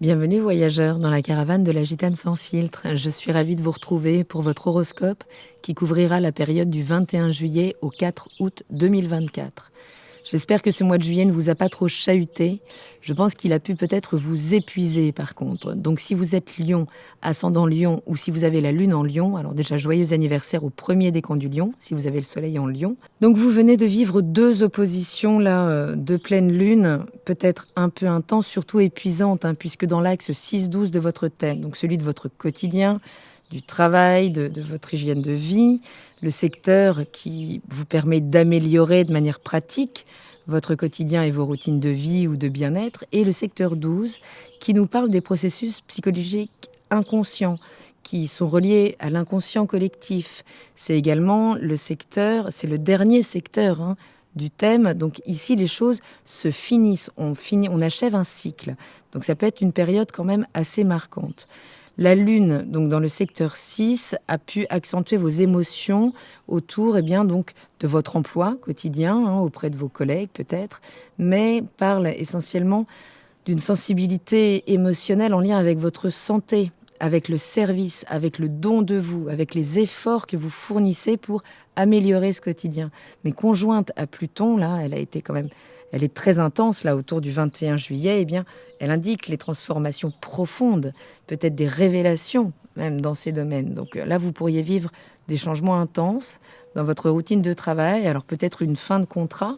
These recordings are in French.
Bienvenue voyageurs dans la caravane de la Gitane sans filtre. Je suis ravie de vous retrouver pour votre horoscope qui couvrira la période du 21 juillet au 4 août 2024. J'espère que ce mois de juillet ne vous a pas trop chahuté. Je pense qu'il a pu peut-être vous épuiser par contre. Donc si vous êtes Lion, ascendant Lion, ou si vous avez la lune en Lion, alors déjà joyeux anniversaire au premier décan du Lion, si vous avez le soleil en Lion. Donc vous venez de vivre deux oppositions là, de pleine lune, peut-être un peu intenses, surtout épuisantes, puisque dans l'axe 6-12 de votre thème, donc celui de votre quotidien, du travail, de votre hygiène de vie, le secteur qui vous permet d'améliorer de manière pratique votre quotidien et vos routines de vie ou de bien-être, et le secteur 12 qui nous parle des processus psychologiques inconscients qui sont reliés à l'inconscient collectif. C'est également le secteur, c'est le dernier secteur du thème. Donc ici, les choses se finissent, on achève un cycle. Donc ça peut être une période quand même assez marquante. La Lune, donc dans le secteur 6, a pu accentuer vos émotions autour donc, de votre emploi quotidien, auprès de vos collègues peut-être, mais parle essentiellement d'une sensibilité émotionnelle en lien avec votre santé, avec le service, avec le don de vous, avec les efforts que vous fournissez pour améliorer ce quotidien. Mais conjointe à Pluton, là, elle est très intense là autour du 21 juillet, elle indique les transformations profondes, peut-être des révélations même dans ces domaines. Donc là, vous pourriez vivre des changements intenses dans votre routine de travail, alors peut-être une fin de contrat,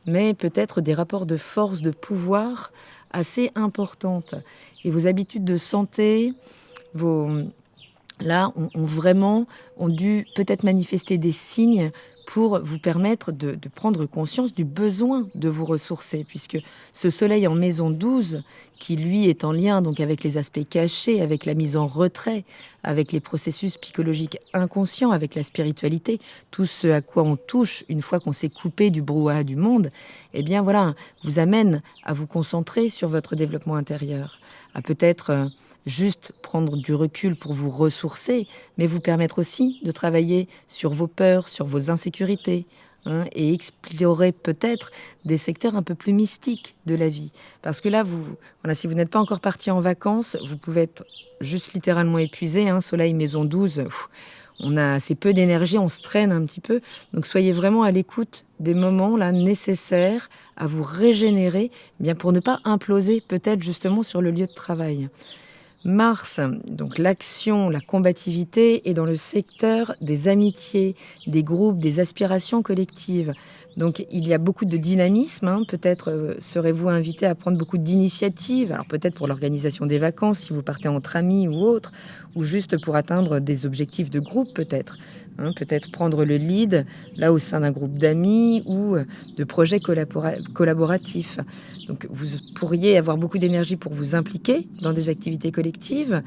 mais peut-être des rapports de force, de pouvoir assez importantes. Et vos habitudes de santé, là, ont dû peut-être manifester des signes pour vous permettre de prendre conscience du besoin de vous ressourcer, puisque ce soleil en maison 12, qui lui est en lien donc avec les aspects cachés, avec la mise en retrait, avec les processus psychologiques inconscients, avec la spiritualité, tout ce à quoi on touche une fois qu'on s'est coupé du brouhaha du monde, vous amène à vous concentrer sur votre développement intérieur, à peut-être juste prendre du recul pour vous ressourcer, mais vous permettre aussi de travailler sur vos peurs, sur vos insécurités, et explorer peut-être des secteurs un peu plus mystiques de la vie. Parce que là, si vous n'êtes pas encore parti en vacances, vous pouvez être juste littéralement épuisé. Soleil maison 12, on a assez peu d'énergie, on se traîne un petit peu. Donc soyez vraiment à l'écoute des moments là nécessaires à vous régénérer, pour ne pas imploser peut-être justement sur le lieu de travail. Mars, donc l'action, la combativité, est dans le secteur des amitiés, des groupes, des aspirations collectives. Donc il y a beaucoup de dynamisme, peut-être serez-vous invité à prendre beaucoup d'initiatives, alors peut-être pour l'organisation des vacances, si vous partez entre amis ou autre, ou juste pour atteindre des objectifs de groupe peut-être. Peut-être prendre le lead là au sein d'un groupe d'amis ou de projets collaboratifs. Donc vous pourriez avoir beaucoup d'énergie pour vous impliquer dans des activités collectives,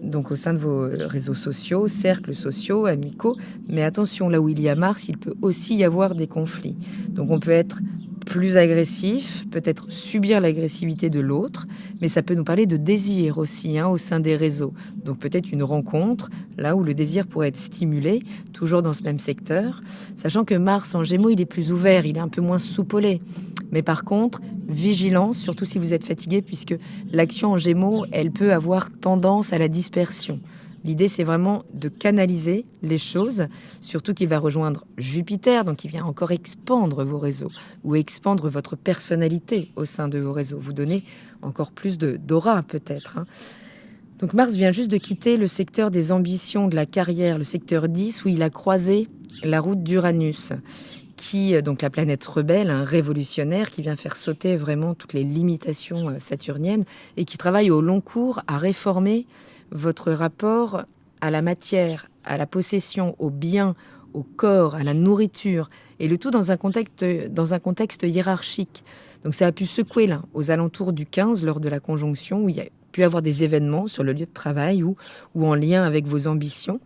donc au sein de vos réseaux sociaux, cercles sociaux, amicaux. Mais attention, là où il y a Mars, il peut aussi y avoir des conflits. Donc on peut être plus agressif, peut-être subir l'agressivité de l'autre, mais ça peut nous parler de désir aussi au sein des réseaux. Donc peut-être une rencontre, là où le désir pourrait être stimulé, toujours dans ce même secteur, sachant que Mars en Gémeaux, il est plus ouvert, il est un peu moins soupolé. Mais par contre, vigilance, surtout si vous êtes fatigué, puisque l'action en Gémeaux, elle peut avoir tendance à la dispersion. L'idée, c'est vraiment de canaliser les choses, surtout qu'il va rejoindre Jupiter, donc il vient encore expandre vos réseaux, ou expandre votre personnalité au sein de vos réseaux, vous donner encore plus d'aura peut-être. Donc Mars vient juste de quitter le secteur des ambitions, de la carrière, le secteur 10, où il a croisé la route d'Uranus, donc la planète rebelle, révolutionnaire, qui vient faire sauter vraiment toutes les limitations saturniennes, et qui travaille au long cours à réformer votre rapport à la matière, à la possession, au bien, au corps, à la nourriture, et le tout dans un contexte hiérarchique. Donc ça a pu secouer là, aux alentours du 15, lors de la conjonction, où il y a pu avoir des événements sur le lieu de travail ou en lien avec vos ambitions,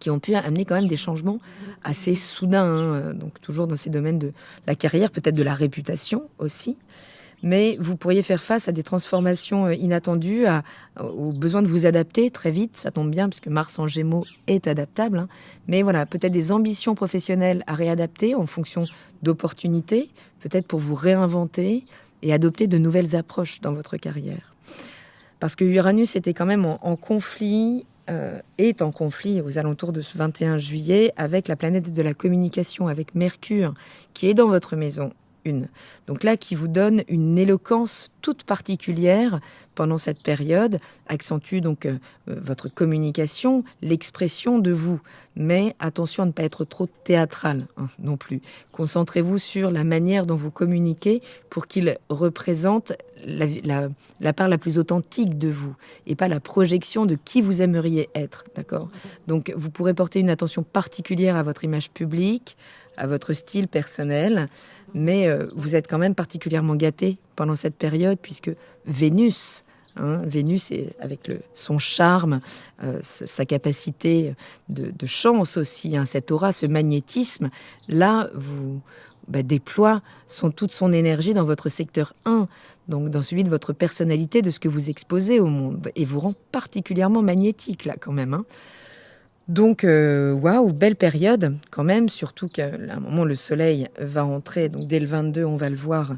qui ont pu amener quand même des changements assez soudains, donc toujours dans ces domaines de la carrière, peut-être de la réputation aussi. Mais vous pourriez faire face à des transformations inattendues, au besoin de vous adapter très vite. Ça tombe bien, parce que Mars en Gémeaux est adaptable. Mais voilà, peut-être des ambitions professionnelles à réadapter en fonction d'opportunités, peut-être pour vous réinventer et adopter de nouvelles approches dans votre carrière. parce que Uranus était quand même en conflit, est en conflit aux alentours de ce 21 juillet avec la planète de la communication, avec Mercure, qui est dans votre maison 1. Donc là, qui vous donne une éloquence toute particulière pendant cette période, accentue donc votre communication, l'expression de vous. Mais attention à ne pas être trop théâtral non plus. Concentrez-vous sur la manière dont vous communiquez pour qu'il représente la part la plus authentique de vous et pas la projection de qui vous aimeriez être, d'accord ? Donc vous pourrez porter une attention particulière à votre image publique, à votre style personnel, mais vous êtes quand même particulièrement gâté pendant cette période puisque Vénus, Vénus, avec son charme, sa capacité de chance aussi, cette aura, ce magnétisme, là, vous déploie toute son énergie dans votre secteur 1, donc dans celui de votre personnalité, de ce que vous exposez au monde, et vous rend particulièrement magnétique, là, quand même. Donc, waouh, belle période, quand même, surtout qu'à un moment, le soleil va entrer, donc dès le 22, on va le voir,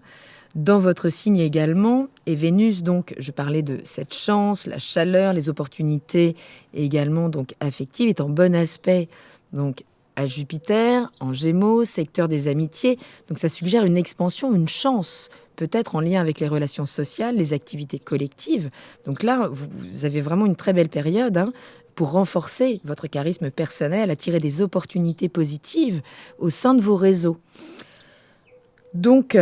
dans votre signe également, et Vénus, donc, je parlais de cette chance, la chaleur, les opportunités, et également, donc, affectives, est en bon aspect, donc, à Jupiter, en Gémeaux, secteur des amitiés. Donc ça suggère une expansion, une chance, peut-être en lien avec les relations sociales, les activités collectives. Donc là, vous avez vraiment une très belle période pour renforcer votre charisme personnel, attirer des opportunités positives au sein de vos réseaux. Donc,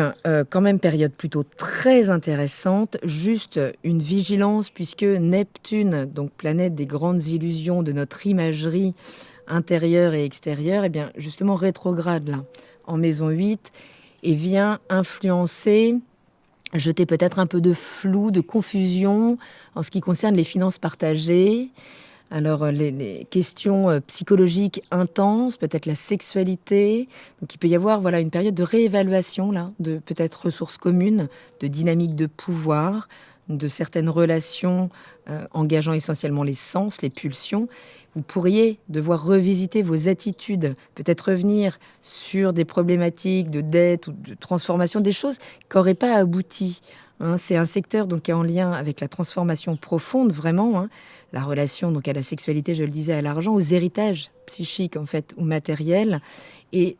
quand même période plutôt très intéressante, juste une vigilance puisque Neptune, donc planète des grandes illusions de notre imagerie intérieure et extérieure, et bien justement rétrograde là, en maison 8, et vient influencer, jeter peut-être un peu de flou, de confusion en ce qui concerne les finances partagées. Alors, les questions psychologiques intenses, peut-être la sexualité. Donc, il peut y avoir une période de réévaluation, là, de peut-être ressources communes, de dynamique de pouvoir, de certaines relations engageant essentiellement les sens, les pulsions. Vous pourriez devoir revisiter vos attitudes, peut-être revenir sur des problématiques de dette ou de transformation, des choses qui n'auraient pas abouti. C'est un secteur donc, qui est en lien avec la transformation profonde, vraiment, la relation donc, à la sexualité, je le disais, à l'argent, aux héritages psychiques en fait, ou matériels. Et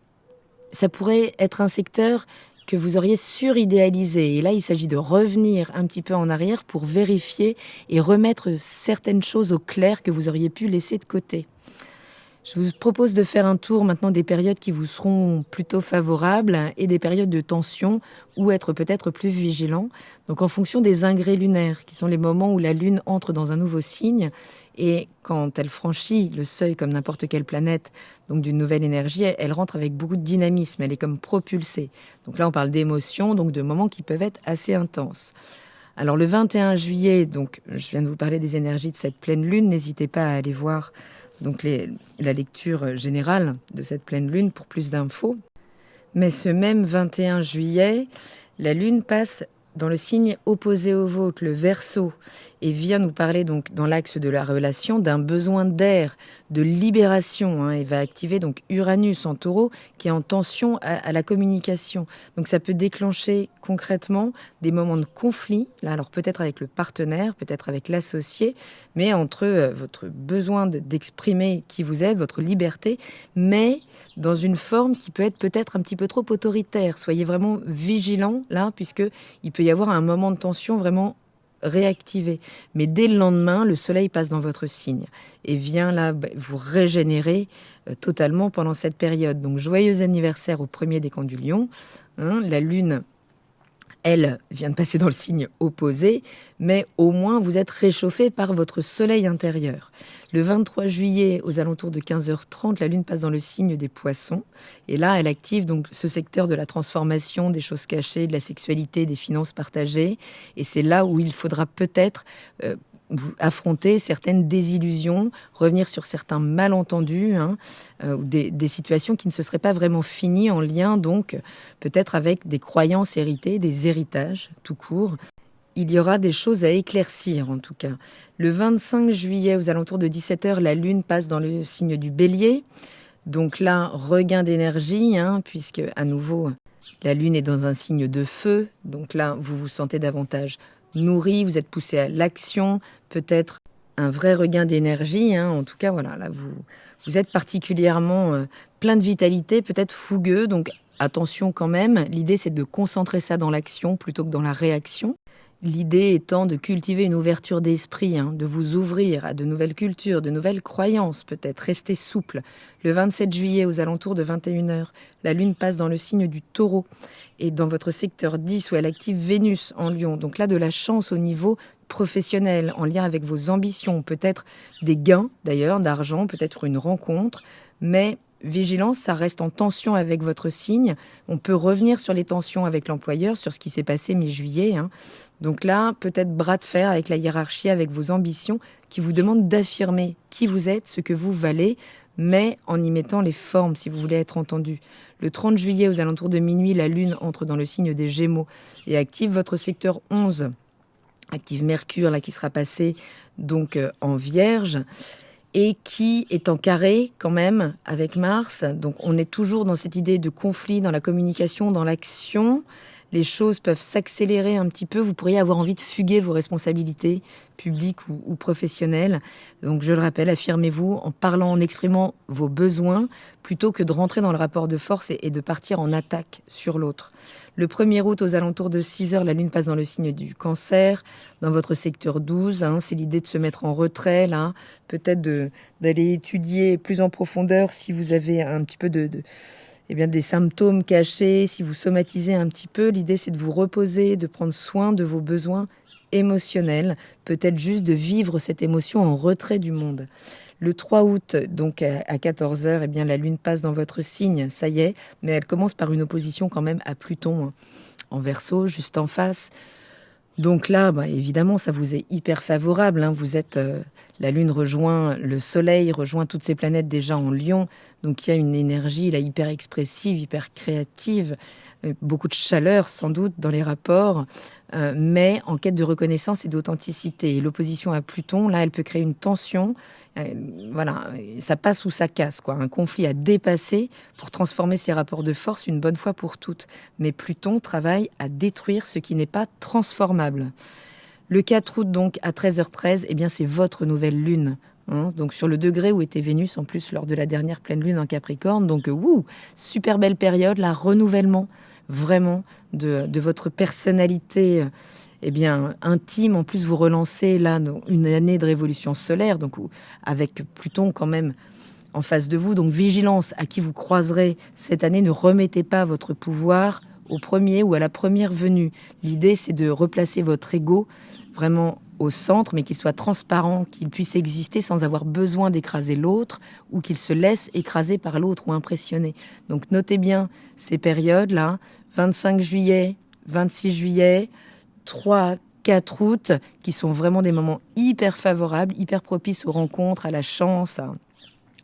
ça pourrait être un secteur que vous auriez suridéalisé. Et là, il s'agit de revenir un petit peu en arrière pour vérifier et remettre certaines choses au clair que vous auriez pu laisser de côté. Je vous propose de faire un tour maintenant des périodes qui vous seront plutôt favorables et des périodes de tension ou être peut-être plus vigilant. Donc en fonction des ingrès lunaires, qui sont les moments où la Lune entre dans un nouveau signe et quand elle franchit le seuil comme n'importe quelle planète, donc d'une nouvelle énergie, elle rentre avec beaucoup de dynamisme, elle est comme propulsée. Donc là on parle d'émotions, donc de moments qui peuvent être assez intenses. Alors le 21 juillet, donc je viens de vous parler des énergies de cette pleine Lune, n'hésitez pas à aller voir donc la lecture générale de cette pleine lune pour plus d'infos. Mais ce même 21 juillet, la lune passe dans le signe opposé au vôtre, le Verseau, et vient nous parler donc dans l'axe de la relation d'un besoin d'air, de libération, et va activer donc Uranus en Taureau qui est en tension à la communication. Donc ça peut déclencher concrètement des moments de conflit, là alors peut-être avec le partenaire, peut-être avec l'associé, mais entre votre besoin d'exprimer qui vous êtes, votre liberté, mais dans une forme qui peut être peut-être un petit peu trop autoritaire. Soyez vraiment vigilants là, puisque il peut y avoir un moment de tension vraiment réactivé. Mais dès le lendemain, le soleil passe dans votre signe et vient là vous régénérer totalement pendant cette période. Donc joyeux anniversaire au premier décan du Lion. La lune, elle, vient de passer dans le signe opposé, mais au moins vous êtes réchauffé par votre soleil intérieur. Le 23 juillet, aux alentours de 15h30, la lune passe dans le signe des Poissons. Et là, elle active donc ce secteur de la transformation, des choses cachées, de la sexualité, des finances partagées. Et c'est là où il faudra peut-être vous affronter certaines désillusions, revenir sur certains malentendus, ou des situations qui ne se seraient pas vraiment finies en lien, donc peut-être avec des croyances héritées, des héritages tout court. Il y aura des choses à éclaircir en tout cas. Le 25 juillet, aux alentours de 17h, la lune passe dans le signe du Bélier. Donc là, regain d'énergie, puisque à nouveau, la lune est dans un signe de feu. Donc là, vous vous sentez davantage nourri, vous êtes poussé à l'action, peut-être un vrai regain d'énergie, hein. En tout cas, voilà, là, vous êtes particulièrement plein de vitalité, peut-être fougueux, donc attention quand même. L'idée, c'est de concentrer ça dans l'action plutôt que dans la réaction. L'idée étant de cultiver une ouverture d'esprit, hein, de vous ouvrir à de nouvelles cultures, de nouvelles croyances peut-être. Restez souple. Le 27 juillet, aux alentours de 21h, la Lune passe dans le signe du Taureau et dans votre secteur 10 où elle active Vénus en Lion. Donc là, de la chance au niveau professionnel, en lien avec vos ambitions, peut-être des gains d'ailleurs, d'argent, peut-être une rencontre, mais vigilance, ça reste en tension avec votre signe. On peut revenir sur les tensions avec l'employeur, sur ce qui s'est passé mi-juillet, hein. Donc là, peut-être bras de fer avec la hiérarchie, avec vos ambitions, qui vous demandent d'affirmer qui vous êtes, ce que vous valez, mais en y mettant les formes, si vous voulez être entendu. Le 30 juillet, aux alentours de minuit, la Lune entre dans le signe des Gémeaux et active votre secteur 11. Active Mercure, là, qui sera passé donc en Vierge, et qui est en carré quand même avec Mars. Donc on est toujours dans cette idée de conflit, dans la communication, dans l'action. Les choses peuvent s'accélérer un petit peu. Vous pourriez avoir envie de fuguer vos responsabilités publiques ou professionnelles. Donc je le rappelle, affirmez-vous en parlant, en exprimant vos besoins, plutôt que de rentrer dans le rapport de force et de partir en attaque sur l'autre. Le 1er août, aux alentours de 6h, la Lune passe dans le signe du Cancer, dans votre secteur 12. Hein, c'est l'idée de se mettre en retrait, là, peut-être d'aller étudier plus en profondeur si vous avez un petit peu des symptômes cachés, si vous somatisez un petit peu. L'idée, c'est de vous reposer, de prendre soin de vos besoins émotionnels, peut-être juste de vivre cette émotion en retrait du monde. Le 3 août, donc à 14h, la Lune passe dans votre signe, ça y est, mais elle commence par une opposition quand même à Pluton, hein, en Verseau, juste en face. Donc là, évidemment, ça vous est hyper favorable, hein. Vous êtes, la Lune rejoint le Soleil, rejoint toutes ces planètes déjà en Lion. Donc il y a une énergie là, hyper expressive, hyper créative, beaucoup de chaleur sans doute dans les rapports, mais en quête de reconnaissance et d'authenticité. Et l'opposition à Pluton, là, elle peut créer une tension. Voilà, ça passe ou ça casse, quoi. Un conflit à dépasser pour transformer ces rapports de force une bonne fois pour toutes. Mais Pluton travaille à détruire ce qui n'est pas transformable. Le 4 août, donc, à 13h13, c'est votre nouvelle lune. Hein, donc sur le degré où était Vénus, en plus, lors de la dernière pleine lune en Capricorne. Donc, super belle période, là, renouvellement, vraiment, de votre personnalité intime. En plus, vous relancez, là, une année de révolution solaire, donc avec Pluton, quand même, en face de vous. Donc, vigilance à qui vous croiserez cette année. Ne remettez pas votre pouvoir au premier ou à la première venue. L'idée, c'est de replacer votre ego vraiment au centre, mais qu'il soit transparent, qu'il puisse exister sans avoir besoin d'écraser l'autre ou qu'il se laisse écraser par l'autre ou impressionner. Donc notez bien ces périodes-là, 25 juillet, 26 juillet, 3, 4 août, qui sont vraiment des moments hyper favorables, hyper propices aux rencontres, à la chance,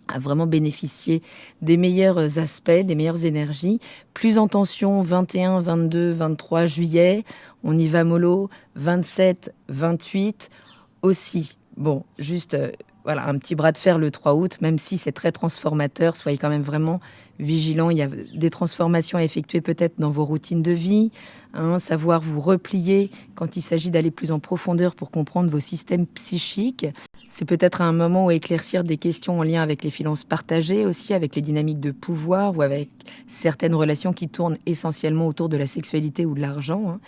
à vraiment bénéficier des meilleurs aspects, des meilleures énergies. Plus en tension, 21, 22, 23 juillet, on y va mollo, 27, 28 aussi. Bon, juste voilà, un petit bras de fer le 3 août, même si c'est très transformateur, soyez quand même vraiment vigilants. Il y a des transformations à effectuer peut-être dans vos routines de vie, hein, savoir vous replier quand il s'agit d'aller plus en profondeur pour comprendre vos systèmes psychiques. C'est peut-être un moment où éclaircir des questions en lien avec les finances partagées aussi, avec les dynamiques de pouvoir ou avec certaines relations qui tournent essentiellement autour de la sexualité ou de l'argent, hein.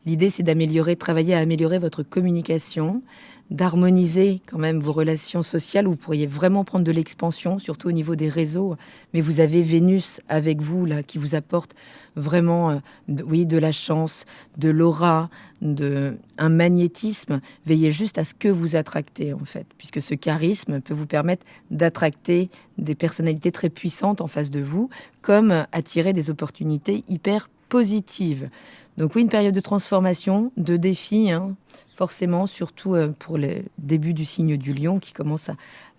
L'idée, c'est d'améliorer, travailler à améliorer votre communication, d'harmoniser quand même vos relations sociales où vous pourriez vraiment prendre de l'expansion, surtout au niveau des réseaux. Mais vous avez Vénus avec vous, là, qui vous apporte vraiment, de la chance, de l'aura, un magnétisme. Veillez juste à ce que vous attractez, en fait, puisque ce charisme peut vous permettre d'attracter des personnalités très puissantes en face de vous, comme attirer des opportunités hyper positives. Donc oui, une période de transformation, de défis, hein, forcément, surtout pour le début du signe du Lion qui commence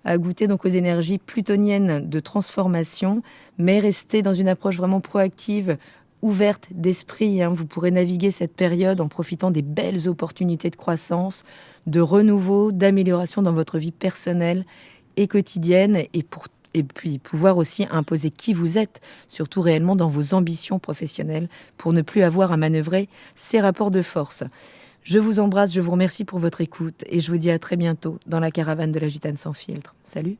à goûter donc aux énergies plutoniennes de transformation, mais rester dans une approche vraiment proactive, ouverte d'esprit, hein. Vous pourrez naviguer cette période en profitant des belles opportunités de croissance, de renouveau, d'amélioration dans votre vie personnelle et quotidienne, et puis pouvoir aussi imposer qui vous êtes, surtout réellement dans vos ambitions professionnelles, pour ne plus avoir à manœuvrer ces rapports de force. Je vous embrasse, je vous remercie pour votre écoute et je vous dis à très bientôt dans la caravane de la Gitane sans filtre. Salut!